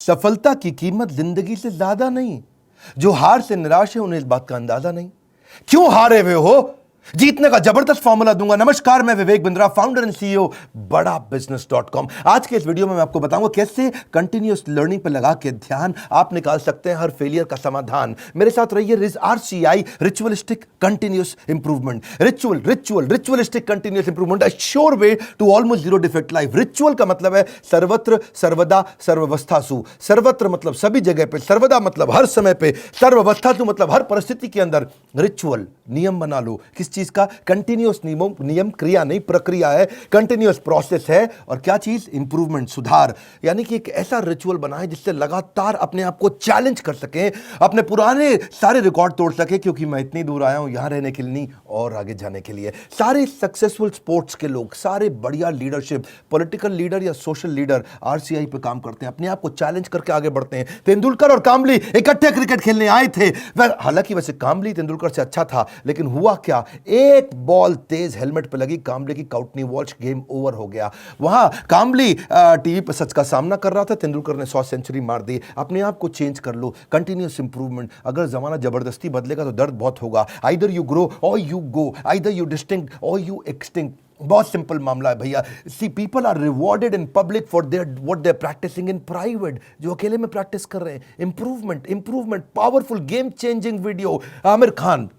सफलता की कीमत जिंदगी से ज्यादा नहीं। जो हार से निराश है उन्हें इस बात का अंदाजा नहीं। क्यों हारे हुए हो, जीतने का जबरदस्त फॉर्मूला दूंगा। नमस्कार, मैं Vivek Bindra, founder and CEO बड़ा बिजनेस.com। आज के इस वीडियो में मैं आपको बताऊंगा कैसे कंटिन्यूअस लर्निंग पर लगा के ध्यान आप निकाल सकते हैं हर फेलियर का समाधान। मेरे साथ रहिए। RCI, ritualistic continuous improvement. Ritualistic continuous improvement, a sure way to almost zero defect life. Ritual का मतलब है सर्वत्र, सर्वदा, सर्वावस्थासु। सर्वत्र मतलब सभी जगह पे, सर्वदा मतलब हर समय पे, सर्वावस्थासु मतलब हर परिस्थिति के अंदर। रिचुअल नियम बना लो। किस चीज का? कंटिन्यूअस नियम, क्रिया नहीं प्रक्रिया है, कंटिन्यूअस प्रोसेस है। और क्या चीज? इंप्रूवमेंट, सुधार। यानी कि एक ऐसा रिचुअल बनाए जिससे लगातार अपने आप को चैलेंज कर सके, अपने पुराने सारे रिकॉर्ड तोड़ सके। क्योंकि मैं इतनी दूर आया हूं यहां रहने के लिए नहीं, और आगे जाने के लिए। सारे सक्सेसफुल स्पोर्ट्स के लोग, सारे बढ़िया लीडरशिप, पॉलिटिकल लीडर या सोशल लीडर RCI पे काम करते हैं, अपने आप को चैलेंज करके आगे बढ़ते हैं। तेंदुलकर और कामली इकट्ठे क्रिकेट खेलने आए थे। हालांकि वैसे कामली तेंदुलकर से अच्छा था, लेकिन हुआ क्या? एक बॉल तेज हेलमेट पे लगी, कामले की काउटनी वॉच, गेम ओवर हो गया। वहां कामली टीवी पर सच का सामना कर रहा था, तेंदुलकर ने 100 सेंचुरी मार दी। अपने आप को चेंज कर लो, कंटिन्यूअस इंप्रूवमेंट। अगर जमाना जबरदस्ती बदलेगा तो दर्द बहुत होगा। Either you grow or you go, either you distinct or you extinct. बहुत सिंपल मामला है भैया। See, people are rewarded in public for their what they are practising in private. जो अकेले में प्रैक्टिस कर रहे हैं। Improvement, powerful game changing video. Aamir Khan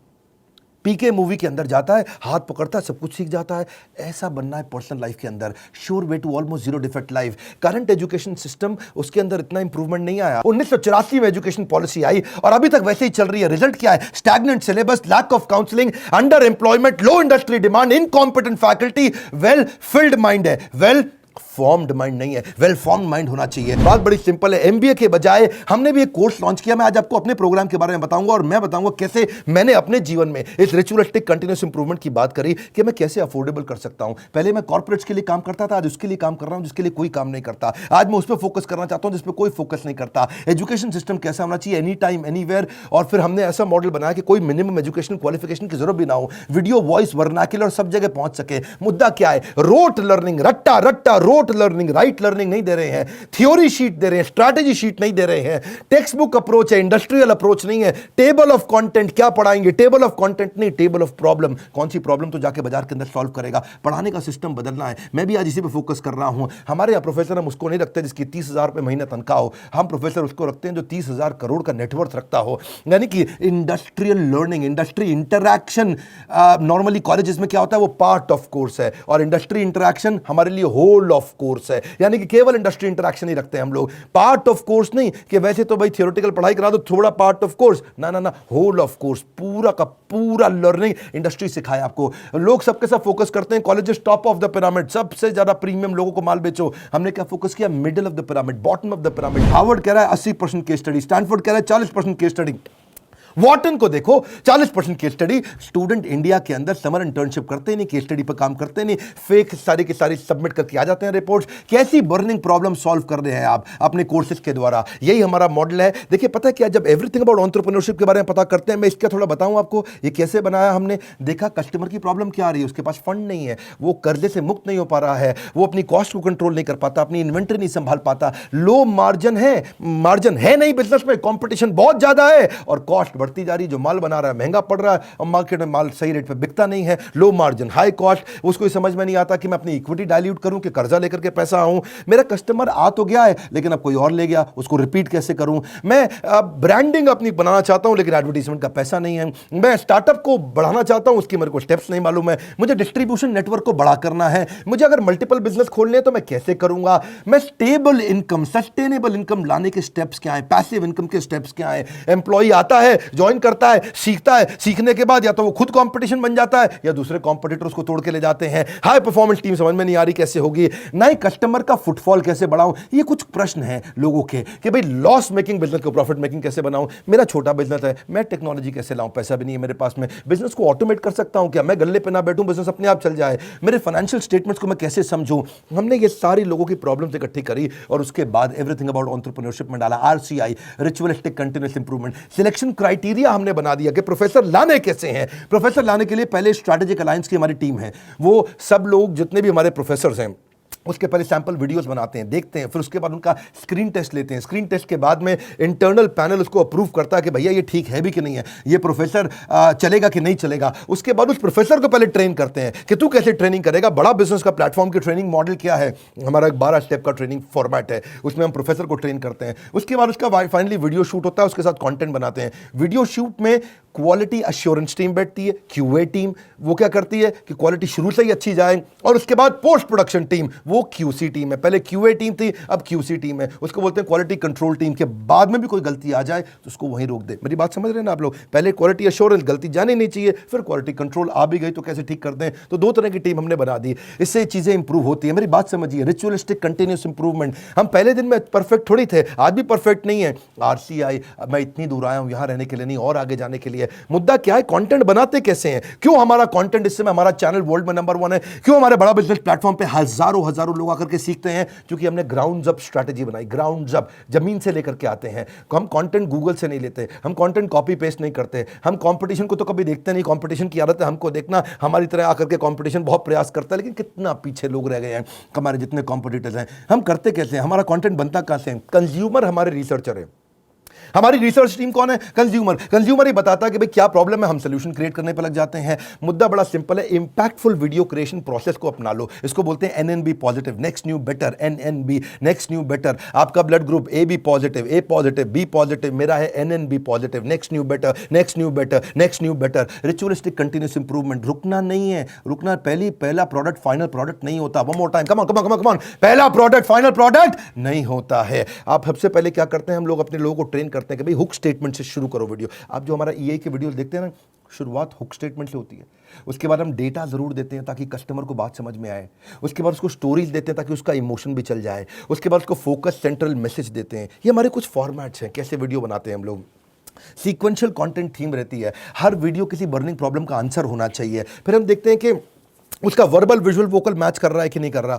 PK movie के अंदर जाता है, हाथ पकड़ता है, सब कुछ सीख जाता है। ऐसा बनना है पर्सनल लाइफ के अंदर। Sure way to almost zero defect life. Current education system, उसके अंदर इतना इंप्रूवमेंट नहीं आया। 1984 में एजुकेशन पॉलिसी आई और अभी तक वैसे ही चल रही है। रिजल्ट क्या है? Stagnant syllabus, lack of counselling, under employment, low industry demand, incompetent faculty. Well filled mind है, वेल फॉर्म्ड माइंड नहीं है। वेल फॉर्म्ड माइंड होना चाहिए। बात बड़ी सिंपल है। MBA के बजाय हमने भी एक कोर्स लॉन्च किया। मैं आज आपको अपने प्रोग्राम के बारे में बताऊंगा और मैं बताऊंगा कैसे मैंने अपने जीवन में इस रिचुअलिस्टिक कंटिन्यूअस इंप्रूवमेंट की बात करी कि मैं कैसे अफोर्डेबल कर सकता हूं। पहले मैं कॉर्पोरेट्स के लिए काम करता था, आज उसके लिए काम कर रहा हूं जिसके लिए कोई काम नहीं करता। आज मैं उस पर फोकस करना चाहता हूं जिस पर कोई फोकस नहीं करता। एजुकेशन सिस्टम कैसा होना चाहिए? Any time anywhere. और फिर हमने ऐसा मॉडल बनाया कि कोई मिनिमम एजुकेशन क्वालिफिकेशन की जरूरत भी ना हो। वीडियो, वॉइस, वर्नाक्युलर और सब जगह पहुंच सके। मुद्दा क्या है? रोट लर्निंग, रट्टा रोट लर्निंग, राइट लर्निंग नहीं दे रहे हैं। थ्योरी शीट दे रहे हैं, स्ट्रैटेजी शीट नहीं दे रहे हैं। टेक्स्ट बुक अप्रोच है, इंडस्ट्रियल अप्रोच नहीं है। टेबल ऑफ कंटेंट क्या पढ़ाएंगे? टेबल ऑफ कंटेंट नहीं, टेबल ऑफ प्रॉब्लम। कौन सी प्रॉब्लम तो जाके बाजार के अंदर सॉल्व करेगा। पढ़ाने का सिस्टम बदलना है। मैं भी आज इसी पे फोकस कर रहा हूं। हमारे यहाँ प्रोफेसर हम उसको नहीं रखते जिसकी 30,000 रुपए महीना तनख्वाह हो। हम प्रोफेसर उसको रखते हैं जो 30,000 करोड़ का नेटवर्थ रखता हो। यानी कि industrial learning, industry interaction. Normally colleges में क्या होता है? वो पार्ट ऑफ कोर्स है, और इंडस्ट्री इंटरैक्शन हमारे लिए होल ऑफ कोर्स है। यानी कि केवल इंडस्ट्री इंटरैक्शन ही रखते हैं हम लोग। पार्ट ऑफ कोर्स नहीं कि वैसे तो भाई थियोरेटिकल पढ़ाई करा दो, थोड़ा पार्ट ऑफ कोर्स। ना, होल ऑफ कोर्स, पूरा का पूरा लर्निंग इंडस्ट्री सिखाए आपको। लोग सबके साथ फोकस करते हैं colleges top of the pyramid, सबसे ज्यादा प्रीमियम लोगों को माल बेचो। हमने क्या फोकस किया? Middle of the pyramid, bottom of the pyramid. Harvard कह रहा है 80% केस स्टडी, स्टैनफोर्ड कह रहा है 40% केस स्टडी। वॉटन को देखो 40% केस स्टडी। स्टूडेंट इंडिया के अंदर समर इंटर्नशिप करते नहीं, केस स्टडी पर काम करते नहीं, फेक सारी की सारी सबमिट करके आ जाते हैं रिपोर्ट्स। कैसी बर्निंग प्रॉब्लम सॉल्व कर रहे हैं आप अपने कोर्सेज के द्वारा? यही हमारा मॉडल है। देखिए पता है क्या, जब एवरीथिंग अबाउट एंटरप्रेन्योरशिप के बारे में पता करते हैं, मैं इसका थोड़ा बताऊं आपको ये कैसे बनाया हमने। देखा कस्टमर की प्रॉब्लम क्या आ रही है, उसके पास फंड नहीं है, वो कर्जे से मुक्त नहीं हो पा रहा है, वो अपनी कॉस्ट को कंट्रोल नहीं कर पाता, अपनी इन्वेंटरी नहीं संभाल पाता, लो मार्जिन है नहीं बिजनेस में, कॉम्पिटिशन बहुत ज्यादा है और कॉस्ट बढ़ती जा रही है। जो माल बना रहा है महंगा पड़ रहा है और मार्केट में माल सही रेट पे बिकता नहीं है। Low margin, high cost. उसको ही समझ में नहीं आता कि मैं अपनी इक्विटी डाइल्यूट करूं कि कर्जा लेकर के पैसा आऊं। मेरा कस्टमर आ तो गया है लेकिन अब कोई और ले गया, उसको रिपीट कैसे करूं। मैं ब्रांडिंग अपनी बनाना चाहता हूं लेकिन एडवर्टाइजमेंट का पैसा नहीं है। मैं स्टार्टअप को बढ़ाना चाहता हूं, उसकी मेरे को स्टेप्स नहीं मालूम है। मुझे डिस्ट्रीब्यूशन नेटवर्क को बड़ा करना है। मुझे अगर मल्टीपल बिजनेस खोलने हैं तो मैं कैसे करूंगा। मैं स्टेबल इनकम, सस्टेनेबल इनकम लाने के स्टेप्स क्या है, पैसिव इनकम के स्टेप्स क्या है। एम्प्लॉई आता है, ज्वाइन करता है, सीखता है, सीखने के बाद या तो वो खुद कंपटीशन बन जाता है या दूसरे कंपटीटर उसको तोड़ के ले जाते हैं। हाई परफॉर्मेंस टीम समझ में नहीं आ रही कैसे होगी। नए कस्टमर का फुटफॉल कैसे बढ़ाऊं। ये कुछ प्रश्न हैं लोगों के कि भाई लॉस मेकिंग बिजनेस को प्रॉफिट मेकिंग कैसे बनाऊं। मेरा छोटा बिजनेस है, मैं टेक्नोलॉजी कैसे लाऊं, पैसा भी नहीं है मेरे पास में। बिजनेस को ऑटोमेट कर सकता हूं क्या? मैं गल्ले पे ना बैठूं, बिजनेस अपने आप चल जाए। मेरे फाइनेंशियल स्टेटमेंट्स को मैं कैसे समझूं। हमने ये सारी लोगों की प्रॉब्लम्स इकट्ठी करी और उसके बाद एवरीथिंग अबाउट एंटरप्रेन्योरशिप में डाला। RCI, ritualistic continuous improvement. Selection criteria हमने बना दिया कि प्रोफेसर लाने कैसे हैं। प्रोफेसर लाने के लिए पहले स्ट्रैटेजिक अलायंस की हमारी टीम है। वो सब लोग जितने भी हमारे प्रोफेसर हैं उसके पहले सैंपल वीडियोस बनाते हैं, देखते हैं, फिर उसके बाद उनका स्क्रीन टेस्ट लेते हैं। स्क्रीन टेस्ट के बाद में इंटरनल पैनल उसको अप्रूव करता है कि भैया ये ठीक है भी कि नहीं है, ये प्रोफेसर चलेगा कि नहीं चलेगा। उसके बाद उस प्रोफेसर को पहले ट्रेन करते हैं कि तू कैसे ट्रेनिंग करेगा। बड़ा बिजनेस का प्लेटफॉर्म की ट्रेनिंग मॉडल क्या है, हमारा एक 12 स्टेप का ट्रेनिंग फॉर्मेट है, उसमें हम प्रोफेसर को ट्रेन करते हैं। उसके बाद उसका फाइनली वीडियो शूट होता है, उसके साथ कंटेंट बनाते हैं। वीडियो शूट में क्वालिटी अश्योरेंस टीम बैठती है, क्यूए टीम, वो क्या करती है कि क्वालिटी शुरू से ही अच्छी जाए, और उसके बाद पोस्ट प्रोडक्शन टीम, वो क्यूसी टीम है। पहले क्यूए टीम थी, अब क्यूसी टीम है, उसको बोलते हैं क्वालिटी कंट्रोल टीम। के बाद में भी कोई गलती आ जाए तो उसको वहीं रोक दे। मेरी बात समझ रहे हैं ना आप लोग? पहले क्वालिटी अश्योरेंस, गलती जानी नहीं चाहिए, फिर क्वालिटी कंट्रोल, आ भी गई तो कैसे ठीक कर दें। तो दो तरह की टीम हमने बना दी, इससे चीजें इंप्रूव होती है। मेरी बात समझिए, रिचुअलिस्टिक कंटिन्यूस इंप्रूवमेंट। हम पहले दिन में परफेक्ट थोड़ी थे, आज भी परफेक्ट नहीं है। आरसीआई, मैं इतनी दूर आया हूं यहां रहने के लिए नहीं, और आगे जाने के लिए। मुद्दा क्या है, कंटेंट बनाते कैसे हैं? क्यों हमारा कंटेंट इस समय, हमारा चैनल वर्ल्ड में नंबर 1 है? क्यों हमारे बड़ा बिजनेस प्लेटफॉर्म पे हजारों लोग आकर के सीखते हैं? क्योंकि हमने ग्राउंड अप स्ट्रेटजी बनाई। ग्राउंड अप, जमीन से लेकर के आते हैं। हम कंटेंट गूगल से नहीं लेते, हम कंटेंट कॉपी पेस्ट नहीं करते, हम कंपटीशन को तो कभी देखते नहीं। कंपटीशन की आदत है हमको देखना, हमारी तरह आकर के कंपटीशन बहुत प्रयास करता है, लेकिन कितना पीछे लोग रह गए हैं हमारे जितने कॉम्पिटिटर्स हैं। हम करते कैसे हैं? हमारा कंटेंट बनता कहां से है? कंज्यूमर हमारे रिसर्चर है। हमारी रिसर्च टीम कौन है? कंज्यूमर ही बताता है कि भाई क्या प्रॉब्लम है, हम सोल्यूशन क्रिएट करने पर लग जाते हैं। मुद्दा बड़ा सिंपल है, इंपैक्टफुल वीडियो क्रिएशन प्रोसेस को अपना लो। इसको बोलते हैं NNB positive, next new better. NNB, next new better. आपका blood group A B positive, A positive, B positive, मेरा है NNB positive. Next new better, next new better, next new better. Ritualistic continuous improvement. रुकना नहीं है, रुकना पहला product final product नहीं होता। One more time, come on, पहला प्रोडक्ट फाइनल प्रोडक्ट नहीं होता है। आप सबसे पहले क्या करते हैं, हम लोग अपने लोगों को ट्रेन करते हैं कि भाई हुक स्टेटमेंट से शुरू करो वीडियो। आप जो हमारा ईआई के वीडियो देखते हैं ना, शुरुआत हुक स्टेटमेंट से होती है। उसके बाद हम डेटा जरूर देते हैं ताकि कस्टमर को बात समझ में आए। उसके बाद उसको स्टोरीज देते हैं ताकि उसका इमोशन भी चल जाए। उसके बाद उसको फोकस सेंट्रल मैसेज देते हैं। ये हमारे कुछ फॉर्मेट्स हैं कैसे वीडियो बनाते हैं हम लोग। सीक्वेंशियल कंटेंट थीम रहती है, हर वीडियो किसी बर्निंग प्रॉब्लम का आंसर होना चाहिए। फिर हम देखते हैं कि उसका वर्बल विजुअल वोकल मैच कर रहा है कि नहीं कर रहा,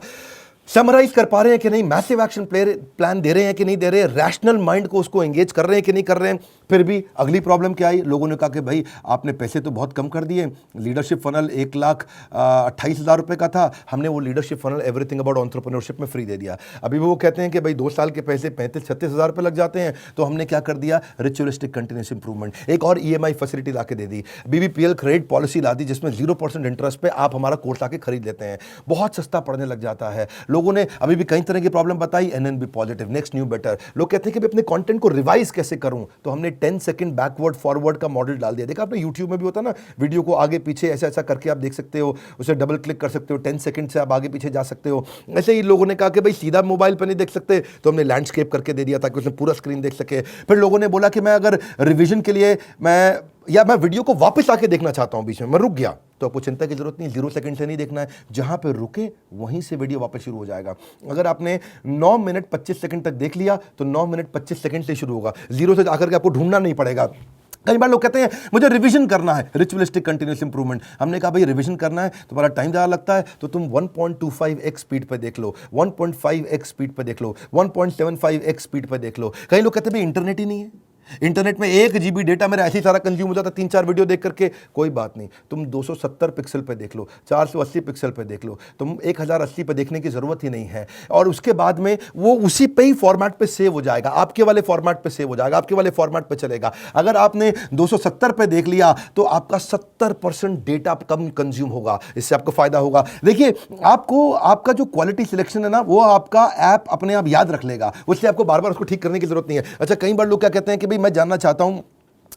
समराइज कर पा रहे हैं कि नहीं, मैसिव एक्शन प्लान दे रहे हैं कि नहीं दे रहे, रैशनल माइंड को उसको एंगेज कर रहे हैं कि नहीं कर रहे हैं। फिर भी अगली प्रॉब्लम क्या आई, लोगों ने कहा कि भाई आपने पैसे तो बहुत कम कर दिए। लीडरशिप फनल 1,28,000 रुपये का था, हमने वो leadership funnel everything about entrepreneurship में फ्री दे दिया। अभी वो कहते हैं कि भाई 2 साल के पैसे 35-36 हज़ार रुपये लग जाते हैं। तो हमने क्या कर दिया, रिचुअलिस्टिक कंटिन्यूस इंप्रूवमेंट। एक और ईएमआई फैसिलिटी ला के दे दी, बीबीपीएल क्रेडिट पॉलिसी ला दी, जिसमें 0% इंटरेस्ट पे आप हमारा कोर्स आके खरीद लेते हैं। बहुत सस्ता पड़ने लग जाता है। लोगों ने अभी भी कई तरह की प्रॉब्लम बताई, NNB positive, next new better. लोग कहते हैं कि अपने कंटेंट को रिवाइज कैसे करूं, तो हमने 10 सेकंड बैकवर्ड फॉरवर्ड का मॉडल डाल दिया। देखा आपने, यूट्यूब में भी होता है ना, वीडियो को आगे पीछे ऐसा ऐसा करके आप देख सकते हो, उसे डबल क्लिक कर सकते हो, 10 सेकंड से आप आगे पीछे जा सकते हो। ऐसे ही लोगों ने कहा कि भाई सीधा मोबाइल पर नहीं देख सकते, तो हमने लैंडस्केप करके दे दिया ताकि उसने पूरा स्क्रीन देख सके। फिर लोगों ने बोला कि मैं अगर रिविजन के लिए मैं वीडियो को वापस आके देखना चाहता हूं, बीच में मैं रुक गया, तो आपको चिंता की जरूरत नहीं, 0 सेकंड से नहीं देखना है, जहां पे रुके वहीं से वीडियो वापस शुरू हो जाएगा। अगर आपने 9 मिनट 25 सेकंड तक देख लिया तो 9 मिनट 25 सेकंड से शुरू होगा, 0 से आकर के आपको ढूंढना नहीं पड़ेगा। कई बार लोग कहते हैं मुझे रिवीजन करना है, रिचुअलिस्टिक कंटिन्यूस इंप्रूवमेंट। हमने कहा भाई रिवीजन करना है, तुम्हारा टाइम ज़्यादा लगता है, तो तुम 1.25x स्पीड पे देख लो, 1.5x स्पीड पे देख लो, 1.75x स्पीड पे देख लो। कई लोग कहते हैं भाई इंटरनेट ही नहीं है, इंटरनेट में 1 GB डेटा मेरा ऐसे ही सारा कंज्यूम हो जाता है 3-4 वीडियो देख करके। कोई बात नहीं, तुम 270 पिक्सल पे देख लो, 480 पिक्सल पे देख लो, तुम 1080 पे देखने की जरूरत ही नहीं है। और उसके बाद में वो उसी पे ही फॉर्मेट पे सेव हो जाएगा, आपके वाले फॉर्मेट पे सेव हो जाएगा, आपके वाले फॉर्मेट पे चलेगा। अगर आपने 270 पे देख लिया तो आपका 70% डेटा कम कंज्यूम होगा, इससे आपको फायदा होगा। देखिए, आपको आपका जो क्वालिटी सिलेक्शन है ना, वो आपका ऐप अपने आप याद रख लेगा, उससे आपको बार बार उसको ठीक करने की जरूरत नहीं है। अच्छा, कई बार लोग क्या कहते हैं कि भाई मैं जानना चाहता हूं,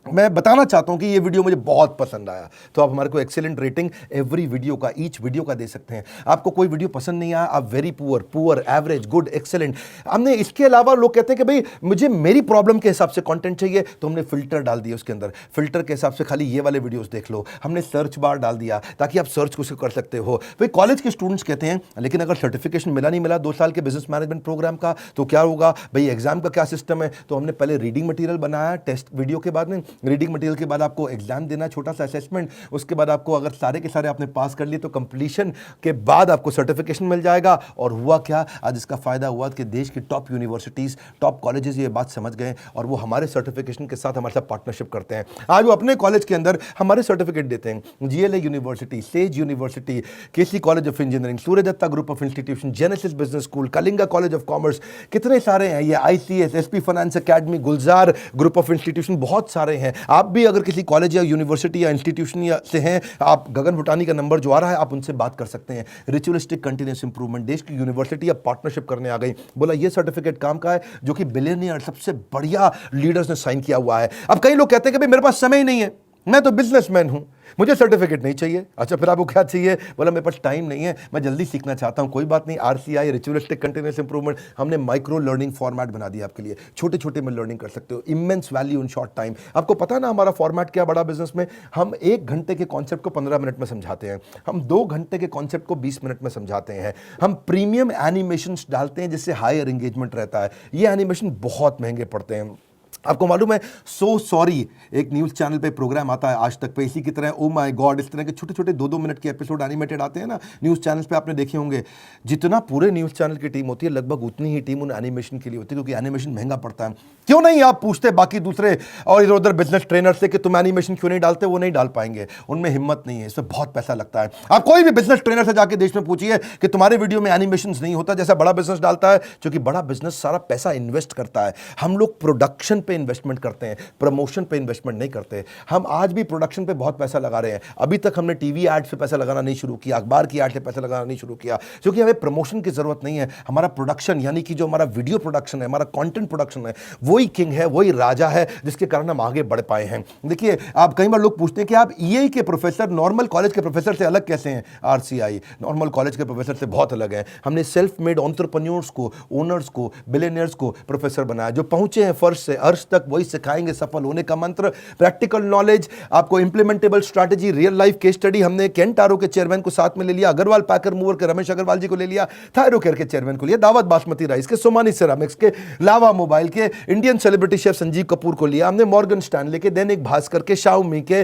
मैं बताना चाहता हूं कि ये वीडियो मुझे बहुत पसंद आया, तो आप हमारे को एक्सीलेंट रेटिंग एवरी वीडियो का, ईच वीडियो का दे सकते हैं। आपको कोई वीडियो पसंद नहीं आया, आप very poor, average, good, excellent. हमने इसके अलावा लोग कहते हैं कि भाई मुझे मेरी प्रॉब्लम के हिसाब से कंटेंट चाहिए, तो हमने फिल्टर डाल दिया उसके अंदर, फिल्टर के हिसाब से खाली ये वाले वीडियोस देख लो। हमने सर्च बार डाल दिया ताकि आप सर्च को कर सकते हो। भाई कॉलेज के स्टूडेंट्स कहते हैं लेकिन अगर सर्टिफिकेशन मिला नहीं मिला 2 साल के बिजनेस मैनेजमेंट प्रोग्राम का, तो क्या होगा भाई, एग्जाम का क्या सिस्टम है? तो हमने पहले रीडिंग मटेरियल बनाया टेस्ट वीडियो के बाद में, रीडिंग मटेरियल के बाद आपको एग्जाम देना, छोटा सा असेसमेंट, उसके बाद आपको अगर सारे के सारे आपने पास कर लिए तो कंप्लीशन के बाद आपको सर्टिफिकेशन मिल जाएगा। और हुआ क्या, आज इसका फायदा हुआ कि देश की टॉप यूनिवर्सिटीज, टॉप कॉलेजेस ये बात समझ गए और वो हमारे सर्टिफिकेशन के साथ हमारे साथ पार्टनरशिप करते हैं। आज वो अपने कॉलेज के अंदर हमारे सर्टिफिकेट देते हैं। GLA university, Sage university, KC college of engineering, Surya Datta group of institution, Genesis business school, Kalinga college of commerce, कितने सारे हैं ये, ICS, SP finance academy, Gulzar group of institution, बहुत सारे हैं। आप भी अगर किसी कॉलेज या यूनिवर्सिटी या इंस्टीट्यूशन या से हैं, आप गगन भुटानी का नंबर जो आ रहा है आप उनसे बात कर सकते हैं। रिचुअलिस्टिक कंटिन्यूस इंप्रूवमेंट, देश की यूनिवर्सिटी अब पार्टनरशिप करने आ गई। बोला ये सर्टिफिकेट काम का है जो कि बिलियनियर सबसे बढ़िया लीडर्स ने साइन किया हुआ है। अब कई लोग कहते हैं कि भाई मेरे पास समय ही नहीं है, मैं तो बिजनेसमैन हूं, मुझे सर्टिफिकेट नहीं चाहिए। अच्छा फिर आपको क्या चाहिए? बोला मेरे पास टाइम नहीं है, मैं जल्दी सीखना चाहता हूं। कोई बात नहीं, आरसीआई, रिचुअलिस्टिक कंटिन्यूअस इंप्रूवमेंट, हमने माइक्रो लर्निंग फॉर्मेट बना दिया आपके लिए। छोटे छोटे में लर्निंग कर सकते हो, immense value in short time. आपको पता ना हमारा फॉर्मेट क्या बड़ा बिजनेस में, हम 1 घंटे के कॉन्सेप्ट को 15 मिनट में समझाते हैं, हम 2 घंटे के कॉन्सेप्ट को 20 मिनट में समझाते हैं, हम प्रीमियम एनिमेशन डालते हैं जिससे हायर एंगेजमेंट रहता है। ये एनिमेशन बहुत महंगे पड़ते हैं। आपको मालूम है, सो सॉरी एक न्यूज़ चैनल पे प्रोग्राम आता है आज तक पे, इसी की तरह ओ माय गॉड, इस तरह के छोटे छोटे 2-2 मिनट के एपिसोड एनिमेटेड आते हैं ना न्यूज़ चैनल्स पे, आपने देखे होंगे। जितना पूरे न्यूज़ चैनल की टीम होती है लगभग उतनी ही टीम उन एनिमेशन के लिए होती है, क्योंकि एनिमेशन महंगा पड़ता है। क्यों नहीं आप पूछते बाकी दूसरे और इधर उधर बिजनेस ट्रेनर से कि तुम एनिमेशन क्यों नहीं डालते? वो नहीं डाल पाएंगे, उनमें हिम्मत नहीं है, इसमें बहुत पैसा लगता है। आप कोई भी बिजनेस ट्रेनर से जाके देश में पूछिए कि तुम्हारे वीडियो में एनिमेशन नहीं होता जैसा बड़ा बिजनेस डालता है, क्योंकि बड़ा बिजनेस सारा पैसा इन्वेस्ट करता है। हम लोग प्रोडक्शन पे इन्वेस्टमेंट करते हैं, प्रमोशन पे इन्वेस्टमेंट नहीं करते। हम आज भी प्रोडक्शन पे बहुत पैसा लगा रहे हैं। अभी तक हमने टीवी एड से पैसा लगाना नहीं शुरू किया, अखबार की एड से पैसा लगाना नहीं शुरू किया, क्योंकि हमें प्रमोशन की जरूरत नहीं है। हमारा प्रोडक्शन यानी कि जो हमारा वीडियो प्रोडक्शन है, हमारा कंटेंट प्रोडक्शन है, वही किंग है, वही राजा है, जिसके कारण हम आगे बढ़ पाए हैं। देखिए, आप कई बार लोग पूछते हैं कि आप ईए के प्रोफेसर नॉर्मल कॉलेज के प्रोफेसर से अलग कैसे हैं? आरसीआई नॉर्मल कॉलेज के प्रोफेसर से बहुत अलग है। हमने सेल्फ मेड एंटरप्रेन्योर्स को, ओनर्स को, बिलियनियर्स को प्रोफेसर बनाया, जो पहुंचे हैं फर्श से अर्श तक, वही सिखाएंगे सफल होने का मंत्र, प्रैक्टिकल नॉलेज, आपको implementable strategy, real life case study. हमने केंटारो के चेयरमैन को साथ में ले लिया, अग्रवाल पैकर मूवर के रमेश अग्रवाल जी को ले लिया, थायरोकेयर के चेयरमैन को लिया, दावत बासमती राइस के, सोमानी सिरामिक्स के, लावा मोबाइल के Indian celebrity chef Sanjeev Kapoor को लिया हमने, मॉर्गन स्टैनले के, दैनिक भास्कर के, शाओमी के,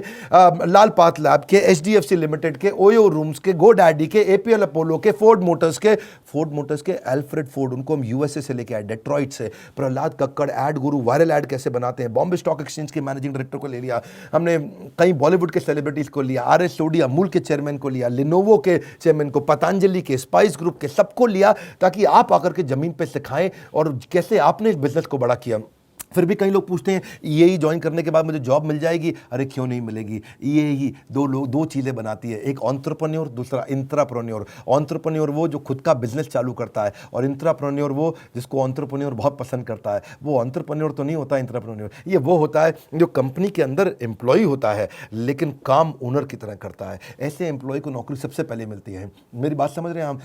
लाल पात लैब के, एचडीएफसी लिमिटेड के, ओयो रूम्स के, गोडैडी के, एपीएल अपोलो के, फोर्ड मोटर्स के एल्फ्रेड फोर्ड, उनको हम यूएसए से लेके आए, डेट्रॉइट से। प्रहलाद कक्कड़, एड गुरु, वायरल एड कैसे बनाते हैं, बॉम्बे स्टॉक एक्सचेंज के मैनेजिंग डायरेक्टर को ले लिया हमने, कई बॉलीवुड के सेलिब्रिटीज को लिया, आरएस सोडी अमूल के चेयरमैन को लिया, लिनोवो के चेयरमैन को, पतंजलि के, स्पाइस ग्रुप के, सबको लिया ताकि आप आकर के जमीन पे सिखाएं और कैसे आपने इस बिजनेस को बड़ा किया। फिर भी कई लोग पूछते हैं ईएई ज्वाइन करने के बाद मुझे जॉब मिल जाएगी? अरे क्यों नहीं मिलेगी। ईएई दो चीज़ें बनाती है, एक एंटरप्रेन्योर, दूसरा इंट्राप्रेन्योर। एंटरप्रेन्योर वो जो खुद का बिजनेस चालू करता है, और इंट्राप्रेन्योर वो जिसको एंटरप्रेन्योर बहुत पसंद करता है। वो एंटरप्रेन्योर तो नहीं होता इंट्राप्रेन्योर, ये वो होता है जो कंपनी के अंदर एम्प्लॉय होता है लेकिन काम ओनर की तरह करता है। ऐसे एम्प्लॉय को नौकरी सबसे पहले मिलती है। मेरी बात समझ रहे हैं हम?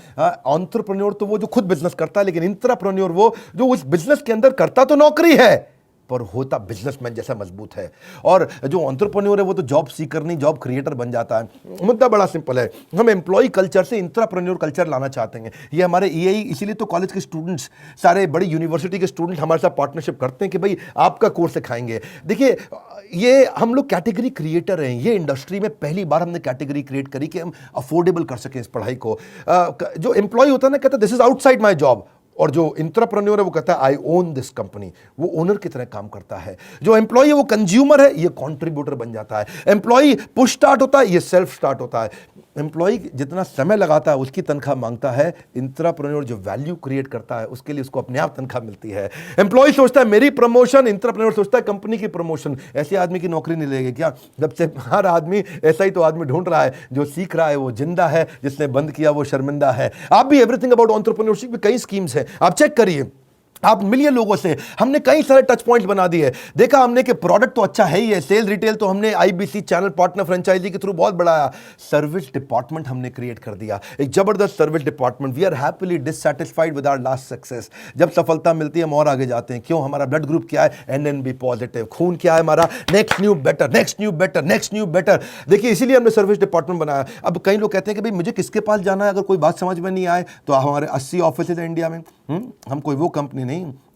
एंटरप्रेन्योर तो वो जो खुद बिजनेस करता है, लेकिन इंट्राप्रेन्योर वो जो उस बिजनेस के अंदर करता तो नौकरी है पर होता बिजनेसमैन जैसा मजबूत है। और जो एंटरप्रेन्योर है वो तो जॉब सीकर नहीं, जॉब क्रिएटर बन जाता है। मुद्दा बड़ा सिंपल है, हम एम्प्लॉय कल्चर से इंट्राप्रेन्योर कल्चर लाना चाहते हैं। ये हमारे ईएई, इसीलिए तो कॉलेज के स्टूडेंट्स, सारे बड़ी यूनिवर्सिटी के स्टूडेंट हमारे साथ पार्टनरशिप करते हैं कि भाई आपका कोर्स सिखाएंगे। देखिए, ये हम लोग कैटेगरी क्रिएटर हैं। ये इंडस्ट्री में पहली बार हमने कैटेगरी क्रिएट करी कि हम अफोर्डेबल कर सकें इस पढ़ाई को। जो एम्प्लॉय होता है ना, कहता है this is outside my job, और जो इंट्राप्रेन्योर है वो कहता है आई ओन दिस कंपनी, वो ओनर की तरह काम करता है। जो एम्प्लॉय है वो कंज्यूमर है, ये कंट्रीब्यूटर बन जाता है। एम्प्लॉय पुश स्टार्ट होता है, ये सेल्फ स्टार्ट होता है। एम्प्लॉय जितना समय लगाता है उसकी तनख्वाह मांगता है, इंट्राप्रेन्योर जो वैल्यू क्रिएट करता है उसके लिए उसको अपने आप तनख्वाह मिलती है। एम्प्लॉय सोचता है मेरी प्रमोशन, इंट्राप्रेन्योर सोचता है कंपनी की प्रमोशन। ऐसे आदमी की नौकरी नहीं लगेगी क्या? जब से हर आदमी ऐसा ही तो आदमी ढूंढ रहा है, जो सीख रहा है वो जिंदा है, जिसने बंद किया वो शर्मिंदा है। आप भी एवरीथिंग अबाउट एंटरप्रेन्योरशिप में कई स्कीम्स हैं, आप चेक करिए। आप मिलिए लोगों से, हमने कई सारे टच पॉइंट्स बना दिए। देखा हमने कि प्रोडक्ट तो अच्छा है ही है, सेल रिटेल तो हमने आईबीसी चैनल पार्टनर फ्रेंचाइजी के थ्रू बहुत बढ़ाया। सर्विस डिपार्टमेंट हमने क्रिएट कर दिया, एक जबरदस्त service department. We are happily dissatisfied with our last success. जब सफलता मिलती है हम और आगे जाते हैं। क्यों? हमारा ब्लड ग्रुप क्या है? NNB positive. खून क्या है हमारा? Next new better, next new better, next new better. देखिए, इसीलिए हमने सर्विस डिपार्टमेंट बनाया। अब कई लोग कहते हैं कि भाई मुझे किसके पास जाना है अगर कोई बात समझ में नहीं आए, तो हमारे 80 ऑफिस है इंडिया में। हम कोई वो कंपनी नहीं,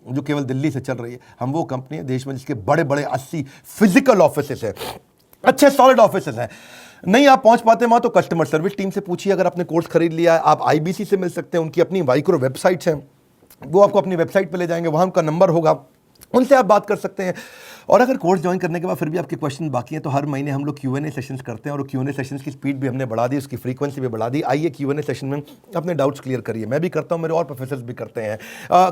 जो केवल दिल्ली से चल रही है। हम वो कंपनी है देश में जिसके बड़े बड़े 80 फिजिकल ऑफिसेस हैं, अच्छे सॉलिड ऑफिसेस हैं। नहीं आप पहुंच पाते वहां तो कस्टमर सर्विस टीम से पूछिए। अगर आपने कोर्स खरीद लिया है, आप आईबीसी से मिल सकते हैं, उनकी अपनी माइक्रो वेबसाइट्स हैं, वो आपको अपनी वेबसाइट पे ले जाएंगे, वहां उनका नंबर होगा, उनसे आप बात कर सकते हैं। और अगर कोर्स ज्वाइन करने के बाद फिर भी आपके क्वेश्चन बाकी हैं तो हर महीने हम लोग Q&A सेशंस करते हैं, और Q&A सेशंस की स्पीड भी हमने बढ़ा दी, उसकी फ्रीक्वेंसी भी बढ़ा दी। आइए Q&A सेशन में अपने डाउट्स क्लियर करिए। मैं भी करता हूं, मेरे और प्रोफेसर्स भी करते हैं।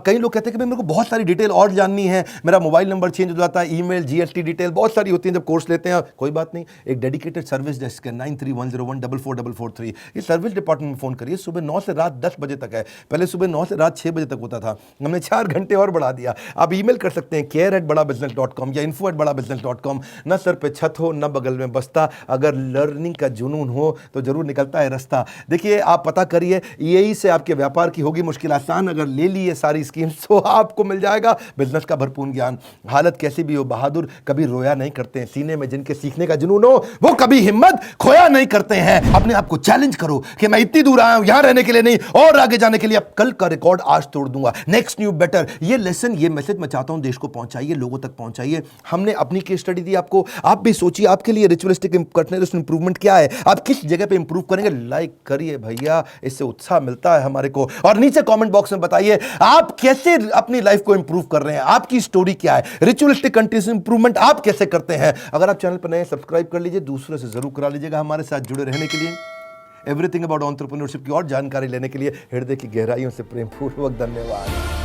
कई लोग कहते हैं कि भाई मेरे को बहुत सारी डिटेल और जाननी है, मेरा मोबाइल नंबर चेंज हो जाता है, ईमेल, GST डिटेल बहुत सारी होती है जब कोर्स लेते हैं। कोई बात नहीं, एक डेडिकेटेड सर्विस डेस्क है 9310144443, ये सर्विस डिपार्टमेंट में फ़ोन करिए। सुबह 9 से रात 10 बजे तक है, पहले सुबह 9 से रात 6 बजे तक होता था, हमने 4 घंटे और बढ़ा दिया। आप ईमेल कर सकते हैं care@badabusiness.com या info@badabusiness.com। न सर पे छत हो न बगल में बस्ता, अगर लर्निंग का जुनून हो तो जरूर निकलता है रास्ता। देखिए आप पता करिए, यही से आपके व्यापार की होगी मुश्किल आसान। अगर ले लिए सारी स्कीम्स तो आपको मिल जाएगा बिजनेस का भरपूर ज्ञान। हालत कैसी भी हो, बहादुर कभी रोया नहीं करते हैं, सीने में जिनके सीखने का जुनून हो वो कभी हिम्मत खोया नहीं करते हैं। अपने आप को चैलेंज करो कि मैं इतनी दूर आया हूं यहां रहने के लिए नहीं, और आगे जाने के लिए। अब कल का रिकॉर्ड आज तोड़ दूंगा, नेक्स्ट न्यू बेटर। ये लेसन, ये मैसेज मैं चाहता हूं देश को पहुंचाइए, लोगों तक पहुंचाइए। हमने अपनी केस स्टडी दी आपको, आप भी सोचिए आपके लिए रिचुअलिस्टिक कंटिन्यूअस इंप्रूवमेंट क्या है, आप किस जगह पे इंप्रूव करेंगे। लाइक करिए भैया, इससे उत्साह मिलता है हमारे को। और नीचे कमेंट बॉक्स में बताइए आप कैसे अपनी लाइफ को इंप्रूव कर रहे हैं, आपकी स्टोरी क्या है, रिचुअलिस्टिक कंटिन्यूअस इंप्रूवमेंट आप कैसे करते हैं। अगर आप चैनल पर नए, सब्सक्राइब कर लीजिए, दूसरों से जरूर करा लीजिएगा। हमारे साथ जुड़े रहने के लिए, एवरीथिंग अबाउट एंटरप्रेन्योरशिप की और जानकारी लेने के लिए हृदय की गहराइयों से प्रेमपूर्वक धन्यवाद।